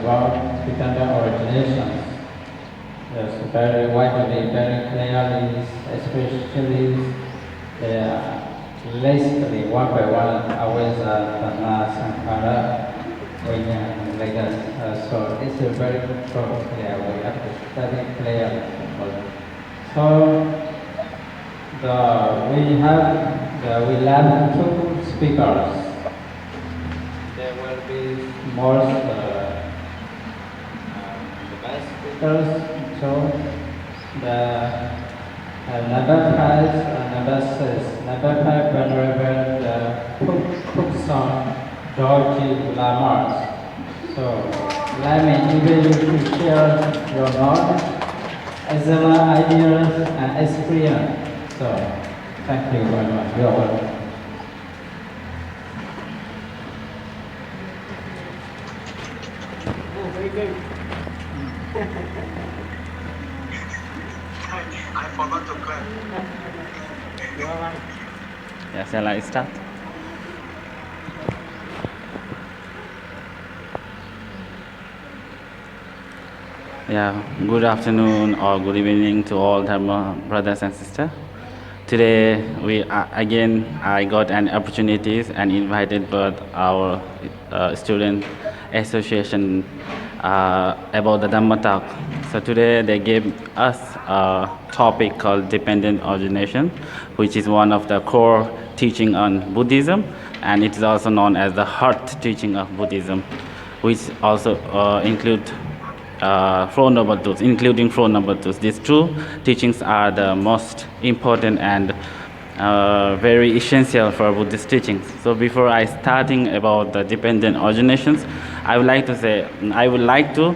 about dependent origination. Yes, very widely, very clearly, especially lastly, one by one, always Dhamma Sankhara, like that. So it's a very clear. We have to study clearly. So we learn two speakers. There will be more the best speakers. So the number five, number six, number five, Venerable Cookson George Lamarck. So let me invite you to share your knowledge, as well as ideas and experience. So thank you very much. You're welcome. Very good. I forgot to clap. Yeah, shall I start? Yeah, good afternoon or good evening to all Dhamma brothers and sisters. Today, I got an opportunity and invited by our student association about the Dhamma talk. So today they gave us a topic called dependent origination, which is one of the core teaching on Buddhism, and it is also known as the heart teaching of Buddhism, which also include Four Noble Truths, including Four Noble Truths. These two teachings are the most important and very essential for Buddhist teachings. So before I starting about the dependent originations, I would like to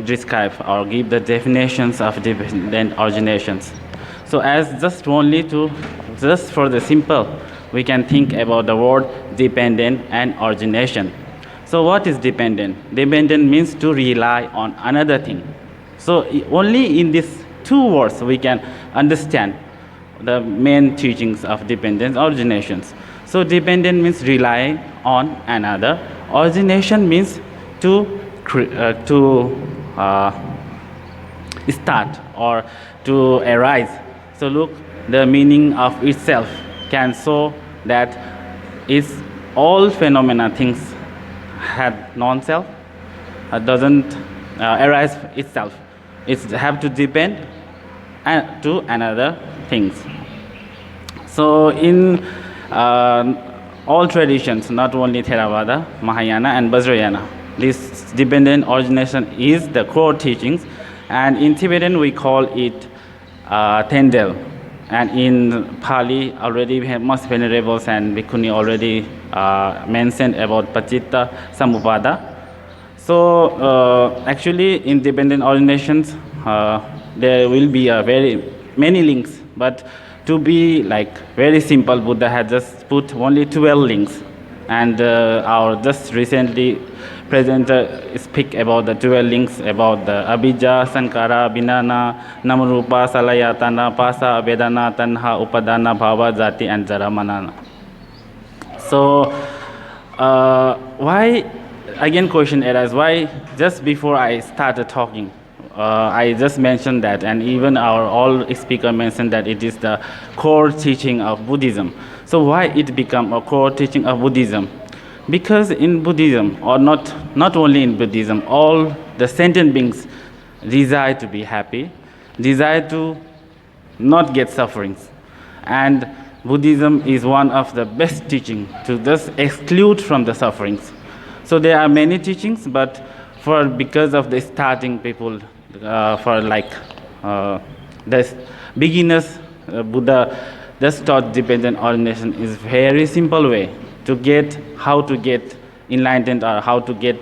describe or give the definitions of dependent originations. So just for the simple, we can think about the word dependent and origination. So what is dependent? Dependent means to rely on another thing. So only in these two words we can understand the main teachings of dependent originations. So dependent means relying on another. Origination means to start or to arise. So look, the meaning of itself can show that it's all phenomena things had non-self, doesn't arise itself. It have to depend to another things. So in all traditions, not only Theravada, Mahayana and Vajrayana, this dependent origination is the core teachings, and in Tibetan we call it Tendel, and in Pali already we have most venerables and Bhikkhuni already mentioned about Paticcasamuppãda. So actually in dependent originations there will be very many links, but to be like very simple, Buddha had just put only 12 links, and our just recently presenter speak about the 12 links about the Abhijja, Sankara, Vinana, Namarupa, Salayatana, Pasa, Vedana, Tanha, Upadana, Bhava, Jati and Jaramanana. So why, again question arises, why just before I started talking, I just mentioned that, and even our all speaker mentioned that it is the core teaching of Buddhism. So why it become a core teaching of Buddhism? Because in Buddhism, or not only in Buddhism, all the sentient beings desire to be happy, desire to not get sufferings. And Buddhism is one of the best teaching to just exclude from the sufferings. So there are many teachings, but because of the starting people, for like the beginners, Buddha just taught dependent origination is very simple way to get how to get enlightened or how to get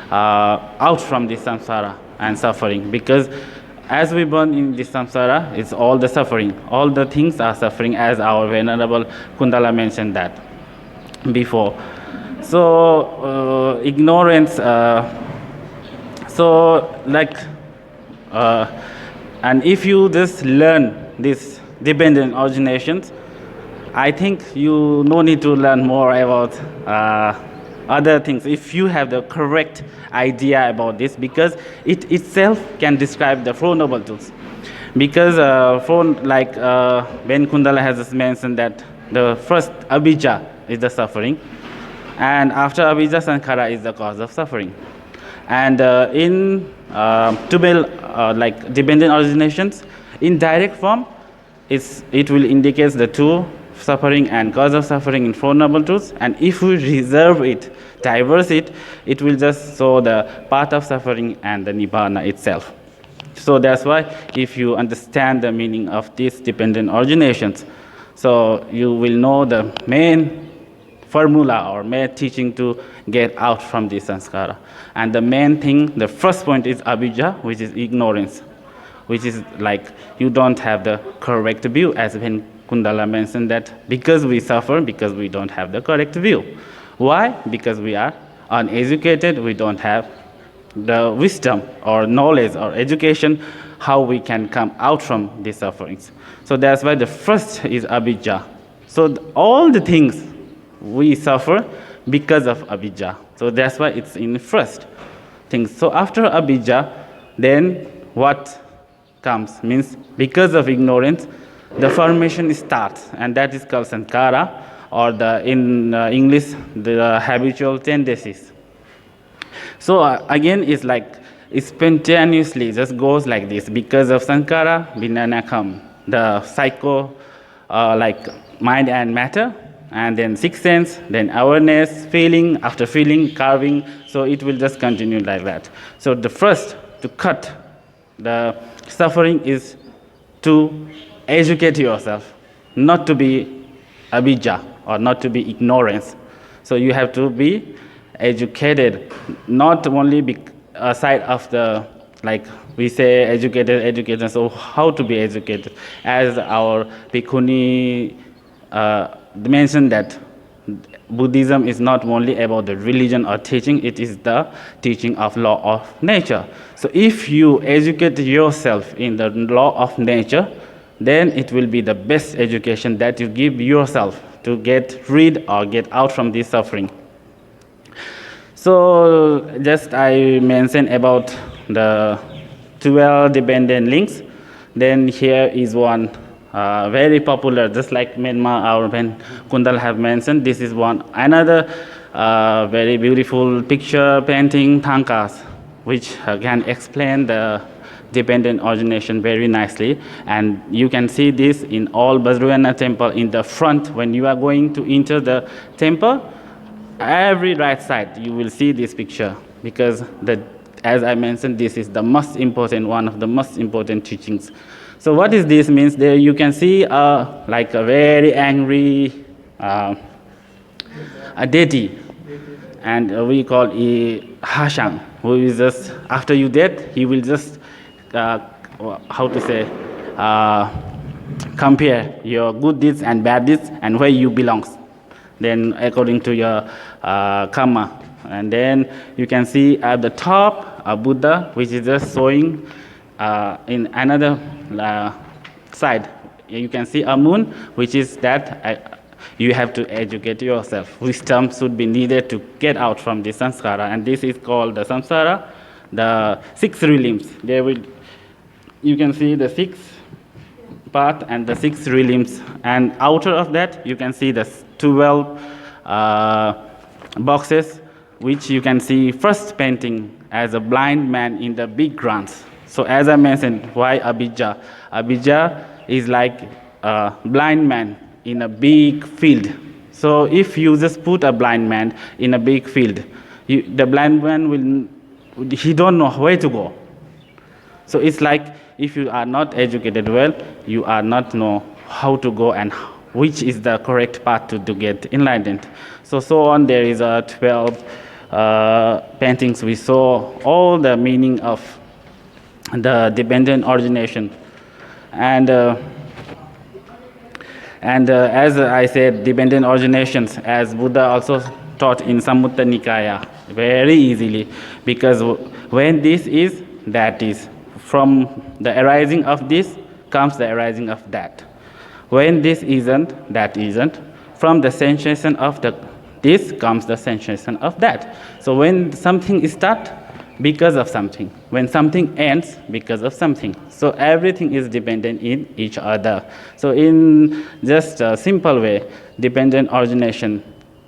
out from this samsara and suffering. Because as we burn in this samsara, it's all the suffering. All the things are suffering, as our Venerable Kundala mentioned that before. So ignorance. And if you just learn this dependent originations, I think you no need to learn more about other things, if you have the correct idea about this, because it itself can describe the Four Noble Truths. Because Ben Kundala has just mentioned that the first abhijja is the suffering, and after abhijja, sankhara is the cause of suffering. And in Dhamma dependent originations, in direct form, it will indicate the two, suffering and cause of suffering in Four Noble Truths. And if we reserve it, diverse it, it will just show the path of suffering and the nibbana itself. So that's why if you understand the meaning of these dependent originations, so you will know the main formula or main teaching to get out from this sanskara. And the main thing, the first point is abhijja, which is ignorance, which is like you don't have the correct view, as when Kundala mentioned that because we suffer, because we don't have the correct view. Why? Because we are uneducated, we don't have the wisdom or knowledge or education how we can come out from these sufferings. So that's why the first is abhijja. So all the things we suffer because of abhijja. So that's why it's in the first things. So after abhijja, then what comes means because of ignorance, the formation starts, and that is called sankhara, or in English, the habitual tendencies. So again, it's like spontaneously just goes like this. Because of sankhara, vinana come, the psycho, mind and matter, and then sixth sense, then awareness, feeling, after feeling, carving. So it will just continue like that. So the first to cut the suffering is to educate yourself, not to be abhijja or not to be ignorance. So you have to be educated, not only aside of the, like we say, educated. So how to be educated? As our Bhikkhuni mentioned that Buddhism is not only about the religion or teaching, it is the teaching of law of nature. So if you educate yourself in the law of nature, then it will be the best education that you give yourself to get rid or get out from this suffering. So just I mentioned about the 12 dependent links. Then here is one very popular, just like Myanmar or when Kundal have mentioned. This is one another very beautiful picture painting, Thankas, which can explain the dependent origination very nicely. And you can see this in all Vajrayana temple in the front. When you are going to enter the temple, every right side you will see this picture, because as I mentioned, this is the most important, one of the most important teachings. So what is this means? There you can see like a very angry a deity, and we call it Hashang, who is just after you dead, he will just compare your good deeds and bad deeds and where you belongs, then according to your karma. And then you can see at the top a Buddha, which is just showing in another side. You can see a moon, which is that you have to educate yourself. Wisdom should be needed to get out from this samsara, and this is called the samsara, the 6 realms. You can see the 6 path and the 6 realms, and outer of that you can see the 12 boxes, which you can see first painting as a blind man in the big grounds. So as I mentioned, why abhijja? Abhijja is like a blind man in a big field. So if you just put a blind man in a big field, the blind man he don't know where to go. So it's like if you are not educated well, you are not know how to go and which is the correct path to get enlightened. So on, there is 12 paintings. We saw all the meaning of the dependent origination, and as I said, dependent originations, as Buddha also taught in Samyutta Nikaya, very easily, because when this is, that is. From the arising of this comes the arising of that. When this isn't, that isn't. From the sensation of this comes the sensation of that. So when something starts, because of something. When something ends, because of something. So everything is dependent in each other. So in just a simple way, dependent origination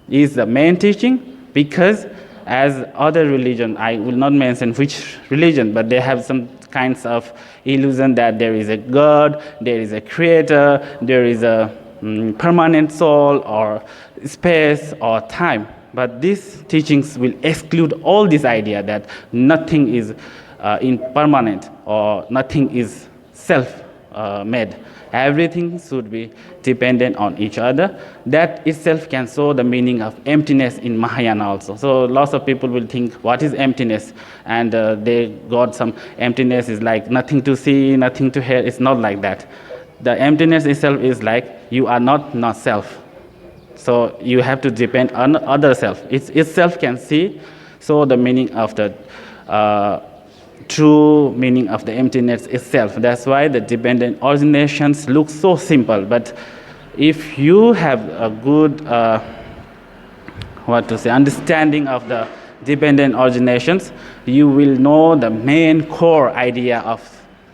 is the main teaching, because as other religion, I will not mention which religion, but they have some kinds of illusion that there is a God, there is a creator, there is a permanent soul or space or time. But these teachings will exclude all this idea that nothing is impermanent or nothing is self-made. Everything should be dependent on each other. That itself can show the meaning of emptiness in Mahayana also. So lots of people will think, what is emptiness? And they got some emptiness is like nothing to see, nothing to hear. It's not like that. The emptiness itself is like you are not self. So you have to depend on other self. Itself can see. So the meaning of the true meaning of the emptiness itself. That's why the dependent originations look so simple. But if you have a good understanding of the dependent originations, you will know the main core idea of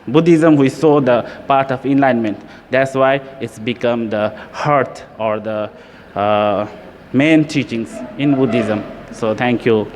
Buddhism. We saw the path of enlightenment. That's why it's become the heart or the main teachings in Buddhism. So thank you.